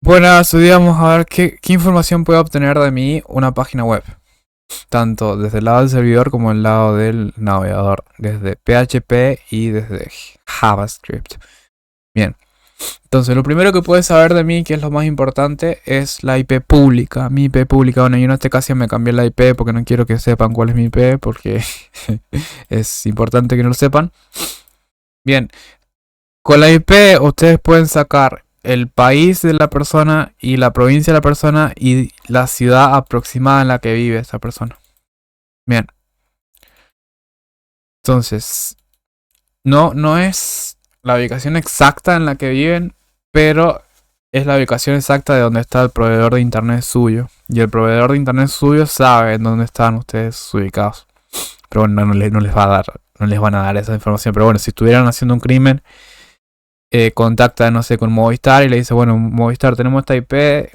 Buenas, hoy día vamos a ver qué información puede obtener de mí una página web, tanto desde el lado del servidor como el lado del navegador, desde PHP y desde JavaScript. Bien, entonces lo primero que puedes saber de mí, que es lo más importante, es la IP pública. Mi IP pública, bueno, yo en este caso ya me cambié la IP porque no quiero que sepan cuál es mi IP, porque es importante que no lo sepan. Bien, con la IP ustedes pueden sacar el país de la persona y la provincia de la persona y la ciudad aproximada en la que vive esa persona. Bien. Entonces, no es la ubicación exacta en la que viven, pero es la ubicación exacta de donde está el proveedor de internet suyo. Y el proveedor de internet suyo sabe en dónde están ustedes ubicados. Pero bueno, no les va a dar, no les van a dar esa información. Pero bueno, si estuvieran haciendo un crimen, contacta, no sé, con Movistar y le dice, bueno, Movistar, tenemos esta IP,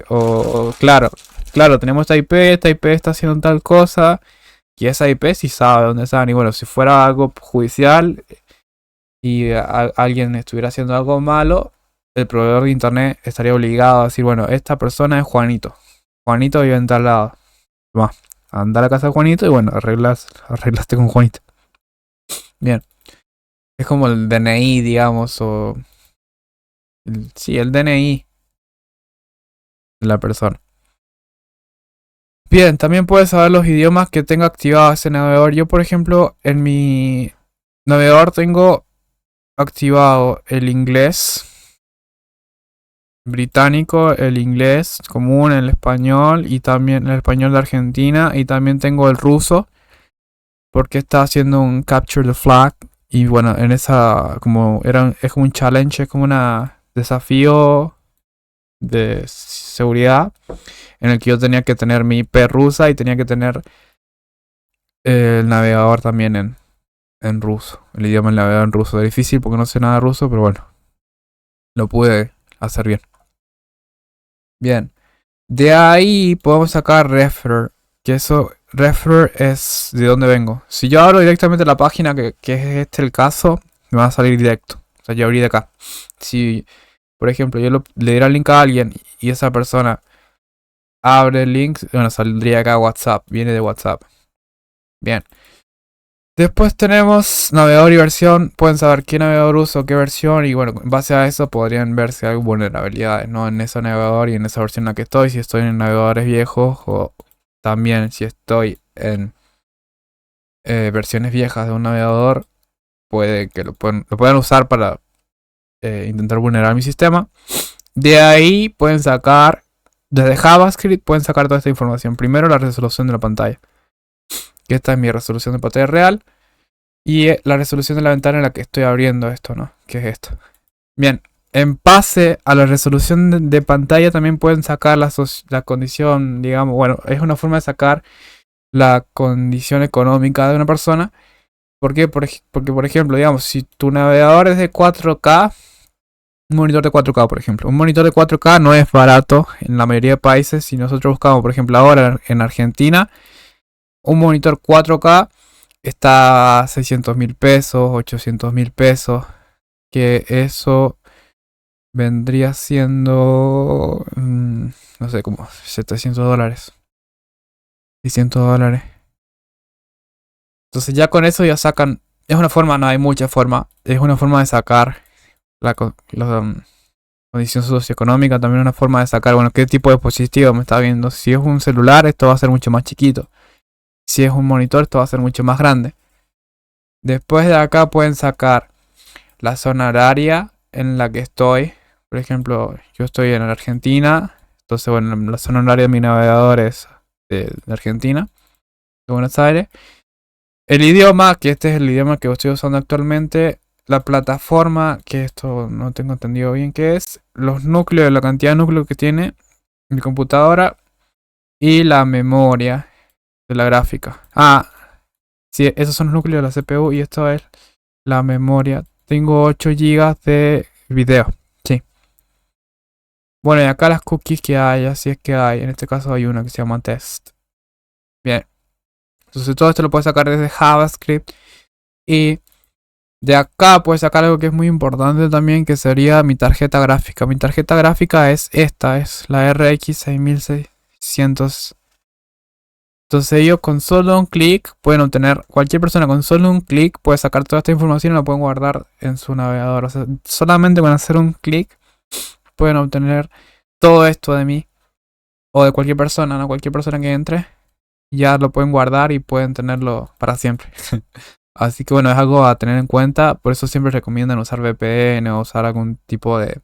claro, tenemos esta IP está haciendo tal cosa, y esa IP sí sabe dónde están. Y bueno, si fuera algo judicial y alguien estuviera haciendo algo malo, el proveedor de internet estaría obligado a decir, bueno, esta persona es Juanito. Juanito vive en tal lado. Va, anda a la casa de Juanito y bueno, arreglaste con Juanito. Bien. Es como el DNI, digamos, o... Sí, el DNI de la persona. Bien, también puedes saber los idiomas que tenga activado ese navegador. Yo, por ejemplo, en mi navegador tengo activado el inglés británico, el inglés común, el español y también el español de Argentina. Y también tengo el ruso porque está haciendo un capture the flag. Y bueno, en esa, es como un challenge, es como un desafío de seguridad en el que yo tenía que tener mi IP rusa y tenía que tener el navegador también en ruso. El idioma del navegador en ruso. Es difícil porque no sé nada de ruso, pero bueno, lo pude hacer bien. Bien. De ahí podemos sacar refer. Que eso, refer es de dónde vengo. Si yo abro directamente la página, que es este el caso, me va a salir directo. O sea, yo abrí de acá. Si, por ejemplo, le diera el link a alguien y esa persona abre el link, bueno, saldría acá WhatsApp. Viene de WhatsApp. Bien. Después tenemos navegador y versión. Pueden saber qué navegador uso, qué versión. Y bueno, en base a eso podrían ver si hay vulnerabilidades, ¿no? En ese navegador y en esa versión en la que estoy. Si estoy en navegadores viejos o también si estoy en versiones viejas de un navegador. Puede que lo puedan usar para intentar vulnerar mi sistema. De ahí pueden sacar, desde JavaScript pueden sacar toda esta información. Primero la resolución de la pantalla. Que esta es mi resolución de pantalla real. Y la resolución de la ventana en la que estoy abriendo esto, ¿no? Que es esto. Bien, en base a la resolución de pantalla también pueden sacar la condición, digamos, bueno, es una forma de sacar la condición económica de una persona. ¿Por qué? Porque, por ejemplo, digamos, si tu navegador es de 4K, un monitor de 4K, por ejemplo. Un monitor de 4K no es barato en la mayoría de países. Si nosotros buscamos, por ejemplo, ahora en Argentina, un monitor 4K está a 600.000 pesos, 800.000 pesos. Que eso vendría siendo, no sé, como $700, $600. Entonces ya con eso ya sacan, es una forma, no hay mucha forma, es una forma de sacar la condición socioeconómica, también una forma de sacar, bueno, qué tipo de dispositivo me está viendo. Si es un celular, esto va a ser mucho más chiquito. Si es un monitor, esto va a ser mucho más grande. Después de acá pueden sacar la zona horaria en la que estoy. Por ejemplo, yo estoy en Argentina. Entonces, bueno, la zona horaria de mi navegador es de Argentina, de Buenos Aires. El idioma, que este es el idioma que estoy usando actualmente. La plataforma, que esto no tengo entendido bien qué es. Los núcleos, la cantidad de núcleos que tiene mi computadora. Y la memoria de la gráfica. Ah, sí, esos son los núcleos de la CPU y esto es la memoria. Tengo 8 GB de video. Sí. Bueno, y acá las cookies que hay, así es que hay. En este caso hay una que se llama test. Bien. Entonces todo esto lo puedes sacar desde JavaScript. Y De acá puedes sacar algo que es muy importante también, que sería mi tarjeta gráfica. Mi tarjeta gráfica es esta, es la RX 6600. Entonces ellos con solo un clic pueden obtener, cualquier persona con solo un clic puede sacar toda esta información y la pueden guardar en su navegador. O sea, solamente con hacer un clic pueden obtener todo esto de mí o de cualquier persona, ¿no? Cualquier persona que entre, ya lo pueden guardar y pueden tenerlo para siempre. Así que bueno, es algo a tener en cuenta. Por eso siempre recomiendan usar VPN o usar algún tipo de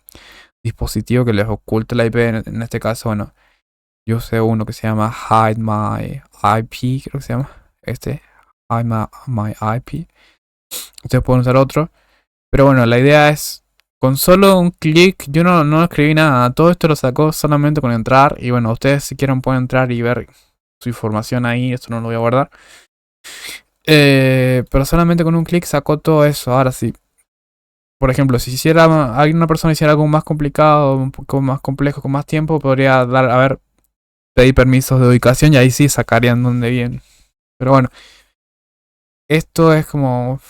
dispositivo que les oculte la IP. En este caso, bueno, yo usé uno que se llama Hide My IP, creo que se llama. Hide My IP. Ustedes pueden usar otro. Pero bueno, la idea es, con solo un clic, yo no escribí nada. Todo esto lo sacó solamente con entrar. Y bueno, ustedes si quieren pueden entrar y ver su información ahí. Esto no lo voy a guardar. Pero solamente con un clic sacó todo eso. Ahora sí. Por ejemplo, si una persona hiciera algo más complicado, un poco más complejo, con más tiempo, podría pedir permisos de ubicación y ahí sí sacarían dónde viene. Pero bueno, esto es como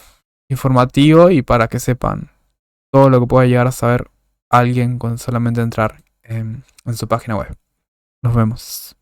informativo y para que sepan todo lo que puede llegar a saber alguien con solamente entrar en su página web. Nos vemos.